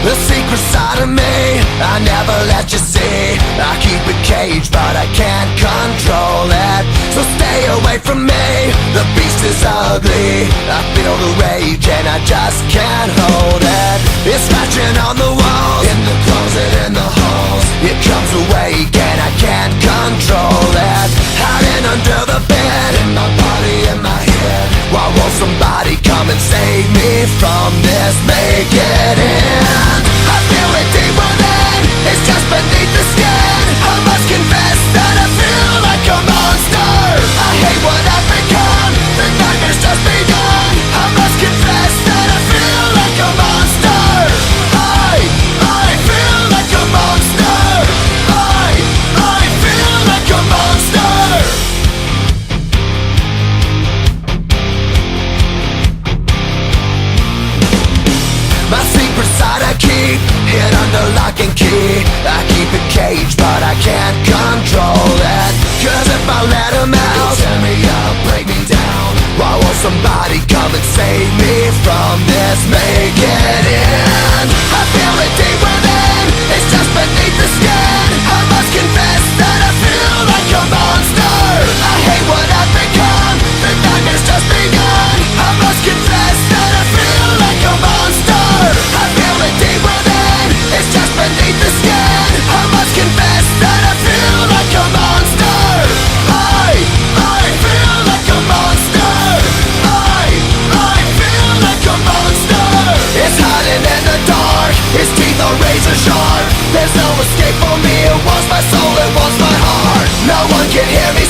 The secret side of me I never let you see. I keep it caged but I can't control it. So stay away from me, the beast is ugly. I feel the rage and I just can't hold it. It's scratching on the walls, in the closet, in the halls. It comes awake and I can't control it. Hiding under the bed, in my body, in my head. Why won't somebody come and save me from this? Make it end. I feel it deep within, it's just beneath the skin. I must confess that I feel like a monster. I hate what I've become, the nightmare's just begun. I must confess that I feel like a monster. I feel like a monster. I feel like a monster. My secret side I keep hid under lock and key. I keep it caged but I can't control it. Cause if I let him out, he'll tear me up, break me down. Why won't somebody come and save me from this? Make it end. I feel it deep within, it's just beneath the skin. I must confess that I feel like a monster. I hate what I've become, the nightmare's just begun. I must confess that I feel like a monster. I feel it deep within, it's just beneath the skin. I must confess that I feel like a monster. I feel like a monster. I feel like a monster. It's hiding in the dark, its teeth are razor sharp. There's no escape for me, it wants my soul, it wants my heart. No one can hear me